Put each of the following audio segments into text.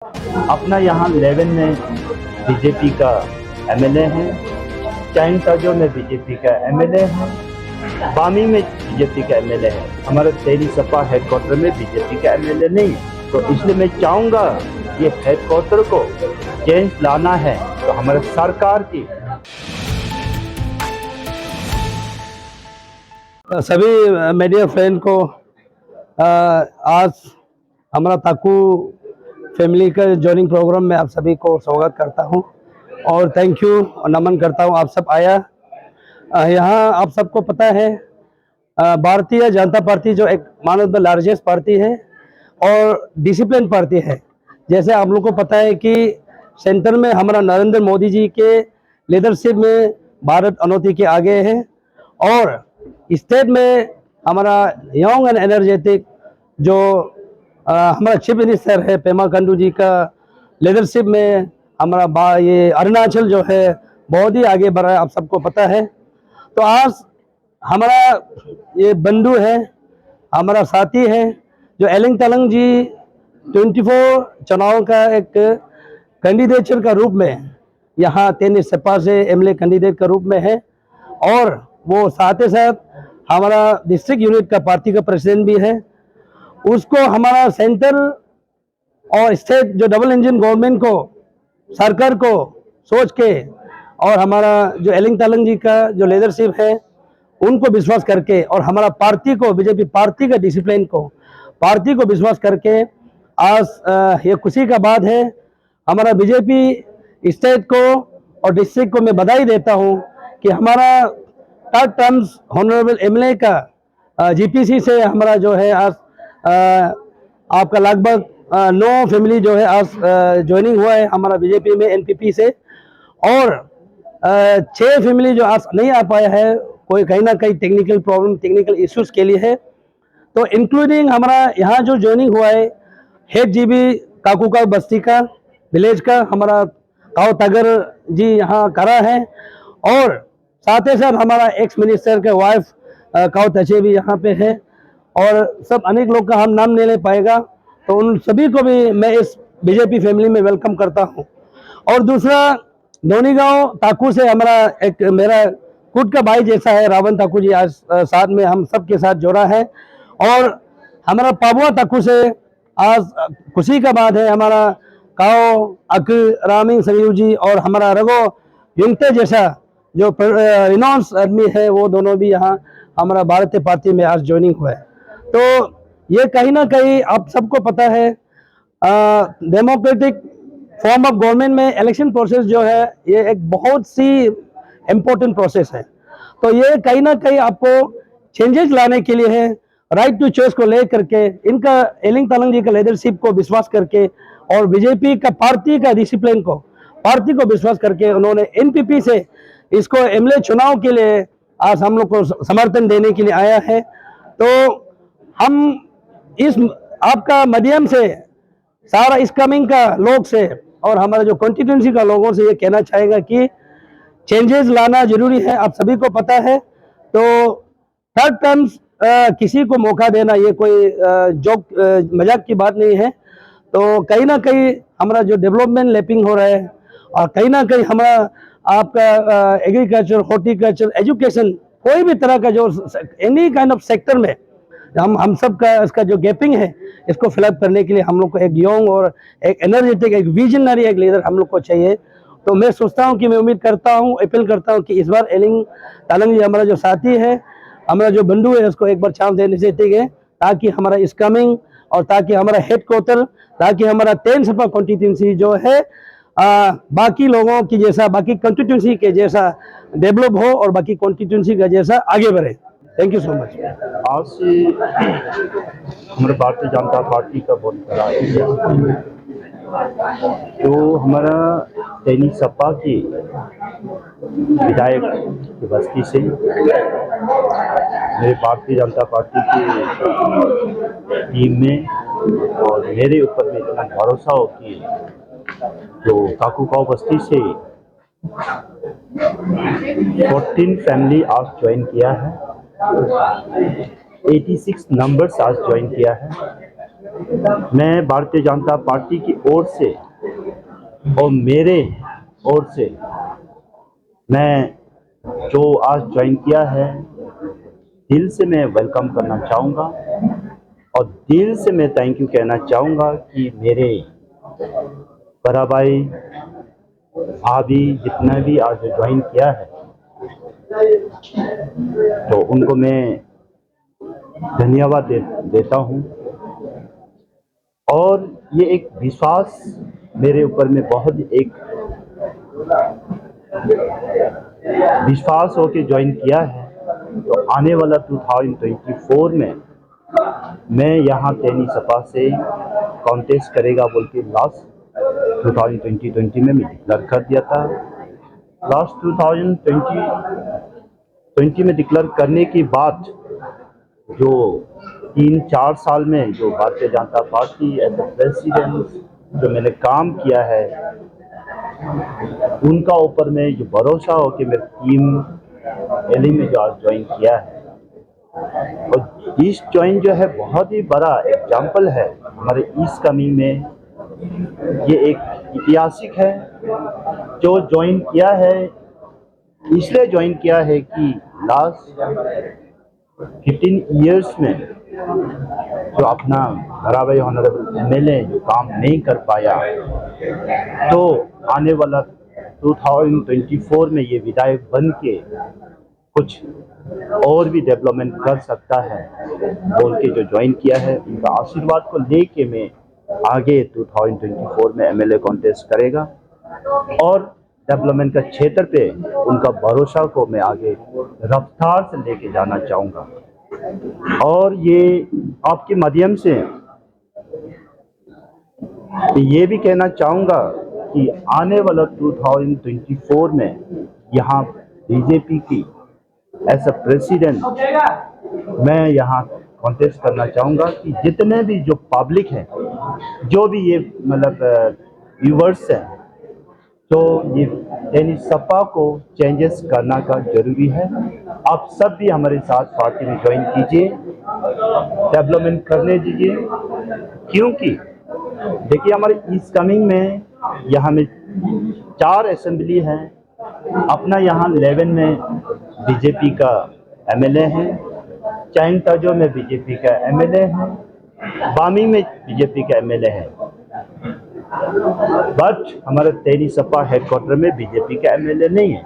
अपना यहाँ 11 में बीजेपी का एमएलए है, चैन ताजो में बीजेपी का एमएलए है, बामी में बीजेपी का एमएलए है। हमारे तेरी सपा हेडक्वार्टर में बीजेपी का एमएलए नहीं है। तो इसलिए मैं चाहूँगा ये हेडक्वार्टर को चेंज लाना है तो हमारे सरकार की। सभी मीडिया फ्रेंड को आज हमारा ताकू फैमिली का जॉइनिंग प्रोग्राम में आप सभी को स्वागत करता हूं और थैंक यू और नमन करता हूं। आप सब आया यहाँ। आप सबको पता है भारतीय जनता पार्टी जो एक one of the largest party है और डिसिप्लिन पार्टी है। जैसे आप लोग को पता है कि सेंटर में हमारा नरेंद्र मोदी जी के लीडरशिप में भारत अनौती के आगे है और स्टेट में हमारा यंग एंड एनर्जेटिक जो हमारा चीफ मिनिस्टर है पेमा खांडू जी का लीडरशिप में हमारा ये अरुणाचल जो है बहुत ही आगे बढ़ा है, आप सबको पता है। तो आज हमारा ये बंधु है, हमारा साथी है जो एलिंग तलंग जी 24 चुनाव का एक कैंडिडेचर का रूप में यहाँ तेनी सपा से एमएलए कैंडिडेट का रूप में है और वो साथ ही साथ हमारा डिस्ट्रिक्ट यूनिट का पार्टी का प्रेसिडेंट भी है। उसको हमारा सेंटर और स्टेट जो डबल इंजन गवर्नमेंट को सरकार को सोच के और हमारा जो एलिंग तलंग जी का जो लीडरशिप है उनको विश्वास करके और हमारा पार्टी को बीजेपी पार्टी का डिसिप्लिन को पार्टी को विश्वास करके आज ये खुशी का बात है। हमारा बीजेपी स्टेट को और डिस्ट्रिक्ट को मैं बधाई देता हूँ कि हमारा थर्ड टर्म्स ऑनरेबल एमएलए का जीपीसी से हमारा जो है आज आपका लगभग 9 फैमिली जो है आज ज्वाइनिंग हुआ है हमारा बीजेपी में एनपीपी से और 6 फैमिली जो आज नहीं आ पाया है, कोई कहीं ना कहीं टेक्निकल प्रॉब्लम टेक्निकल इश्यूज के लिए है। तो इंक्लूडिंग हमारा यहाँ जो ज्वाइनिंग हुआ है हेड जीबी काकूका बस्ती का विलेज का हमारा काव तगर जी यहाँ करा है और साथ ही साथ हमारा एक्स मिनिस्टर के वाइफ काव तचे भी यहाँ पे है और सब अनेक लोग का हम नाम नहीं ले पाएगा। तो उन सभी को भी मैं इस बीजेपी फैमिली में वेलकम करता हूँ। और दूसरा धोनी गांव ताकू से हमारा एक मेरा खुद का भाई जैसा है रावण ताकू जी आज साथ में हम सब के साथ जोड़ा है और हमारा पाबुआ ताकू से आज खुशी का बात है हमारा काओ अक रामिंग संजीव जी और हमारा रघो युंगते जैसा जो रिनॉन्स आदमी है वो दोनों भी यहाँ हमारा भारतीय पार्टी में आज ज्वाइनिंग हुआ है। तो ये कहीं ना कहीं आप सबको पता है डेमोक्रेटिक फॉर्म ऑफ गवर्नमेंट में इलेक्शन प्रोसेस जो है ये एक बहुत सी इम्पोर्टेंट प्रोसेस है। तो ये कहीं ना कहीं आपको चेंजेस लाने के लिए है, राइट टू चॉइस को ले करके इनका एलिंग तलंग जी का लीडरशिप को विश्वास करके और बीजेपी का पार्टी का डिसिप्लिन को पार्टी को विश्वास करके उन्होंने एनपीपी से इसको एमएलए चुनाव के लिए आज हम लोग को समर्थन देने के लिए आया है। तो हम इस आपका माध्यम से सारा इस कमिंग का लोग से और हमारा जो कॉन्स्टिट्यूंसी का लोगों से ये कहना चाहेगा कि चेंजेस लाना जरूरी है, आप सभी को पता है। तो थर्ड टर्म्स किसी को मौका देना ये कोई जोक मजाक की बात नहीं है। तो कहीं ना कहीं हमारा जो डेवलपमेंट लैपिंग हो रहा है और कहीं ना कहीं हमारा आपका एग्रीकल्चर हॉर्टिकल्चर एजुकेशन कोई भी तरह का जो एनी काइंड ऑफ सेक्टर में हम सब का इसका जो गैपिंग है इसको फिलअप करने के लिए हम लोग को एक यंग और एक एनर्जेटिक एक विजनरी एक लीडर हम लोग को चाहिए। तो मैं सोचता हूं कि मैं उम्मीद करता हूं अपील करता हूं कि इस बार एलिंग तलंग जी हमारा जो साथी है हमारा जो बंधु है उसको एक बार चांस देने से चाहिए ताकि हमारा इस कमिंग और ताकि हमारा हेडक्वार्टर ताकि हमारा 10 सपा कॉन्स्टिट्यूंसी जो है बाकी लोगों की जैसा बाकी कॉन्स्टिट्यूंसी के जैसा डेवलप हो और बाकी कॉन्स्टिट्यूंसी का जैसा आगे बढ़े। Thank you so much. आज से हमारे भारतीय जनता पार्टी का बहुत बड़ा तो हमारा तेनी सपा की विधायक की बस्ती से मेरे भारतीय जनता पार्टी की टीम में और मेरे ऊपर में इतना भरोसा हो कि जो काकूकाव बस्ती से 14 फैमिली आज ज्वाइन किया है, 86 नंबर्स आज ज्वाइन किया है मैं भारतीय जनता पार्टी की ओर से और मेरे ओर से मैं जो आज ज्वाइन किया है, दिल से मैं वेलकम करना चाहूँगा और दिल से मैं थैंक यू कहना चाहूँगा कि मेरे बड़ा भाई भाभी जितना भी आज ज्वाइन किया है, तो उनको मैं धन्यवाद देता हूँ। और ये एक विश्वास मेरे ऊपर में बहुत एक विश्वास हो के ज्वाइन किया है। तो आने वाला 2024 में मैं यहाँ तेनी सपा से कॉन्टेस्ट करेगा बोल के लास्ट 2020 में मैं डिक्लेयर कर दिया था। लास्ट 2020 में डिक्लेयर करने के बाद जो 3-4 साल में जो Bharatiya Janata party as a president जो मैंने काम किया है, उनका ऊपर में जो भरोसा हो कि मेरी टीम दिल्ली में जो आज ज्वाइन किया है, और इस ज्वाइन जो है बहुत ही बड़ा एग्जाम्पल है हमारे ईस्ट कमिंग में। ये एक ऐतिहासिक है जो ज्वाइन किया है, इसलिए ज्वाइन किया है कि लास्ट 15 इयर्स में जो अपना बड़ा भाई ऑनरेबल एमएलए जो काम नहीं कर पाया, तो आने वाला 2024 में ये विधायक बन के कुछ और भी डेवलपमेंट कर सकता है बोल के जो ज्वाइन किया है, उनका आशीर्वाद को लेके मैं आगे 2024 में एमएलए कॉन्टेस्ट करेगा और डेवलपमेंट का क्षेत्र पे उनका भरोसा को मैं आगे रफ्तार से लेके जाना चाहूँगा। और ये आपके माध्यम से ये भी कहना चाहूँगा कि आने वाला 2024 में यहाँ बीजेपी की एज ए प्रेसिडेंट मैं यहाँ कॉन्टेस्ट करना चाहूँगा कि जितने भी जो पब्लिक है, जो भी ये मतलब व्यूवर्स हैं, तो ये यानी सपा को चेंजेस करना का जरूरी है। आप सब भी हमारे साथ पार्टी में ज्वाइन कीजिए, डेवलपमेंट करने दीजिए, क्योंकि देखिए हमारे ईस्ट कमिंग में यहाँ में 4 असेंबली हैं, अपना यहाँ 11 में बीजेपी का एमएलए है, चैन ताजो में बीजेपी का एमएलए है, बामी में बीजेपी का एमएलए है, बट हमारे तेरी सपा हेडक्वार्टर में बीजेपी का एमएलए नहीं है।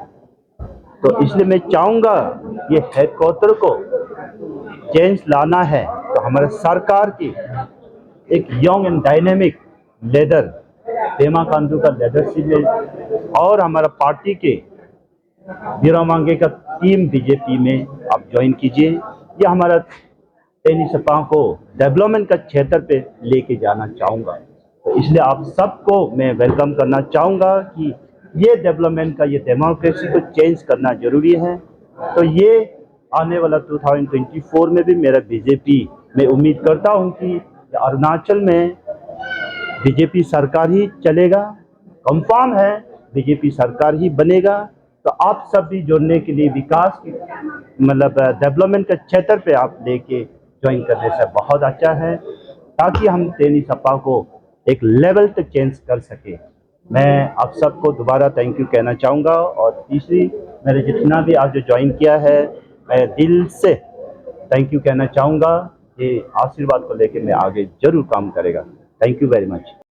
तो इसलिए मैं चाहूँगा ये हेडक्वार्टर को चेंज लाना है, तो हमारे सरकार की एक young and dynamic leader Pema Khandu का लीडरशिप में और हमारा पार्टी के बीरा मांगे का टीम बीजेपी में आप ज्वाइन कीजिए। यह हमारा तेनी सपा को डेवलपमेंट का क्षेत्र पे लेके जाना चाहूँगा। तो इसलिए आप सबको मैं वेलकम करना चाहूँगा कि ये डेवलपमेंट का, ये डेमोक्रेसी को चेंज करना जरूरी है। तो ये आने वाला 2024 में भी मेरा बीजेपी, मैं उम्मीद करता हूँ कि अरुणाचल में बीजेपी सरकार ही चलेगा, कंफर्म है बीजेपी सरकार ही बनेगा। तो आप सब भी जुड़ने के लिए विकास की मतलब डेवलपमेंट के क्षेत्र पे आप लेके ज्वाइन करने से बहुत अच्छा है, ताकि हम तेनी सपा को एक लेवल तक चेंज कर सके। मैं आप सबको दोबारा थैंक यू कहना चाहूँगा। और तीसरी, मेरे जितना भी आज जो ज्वाइन किया है, मैं दिल से थैंक यू कहना चाहूँगा। ये आशीर्वाद को लेके मैं आगे जरूर काम करेगा। Thank you very much.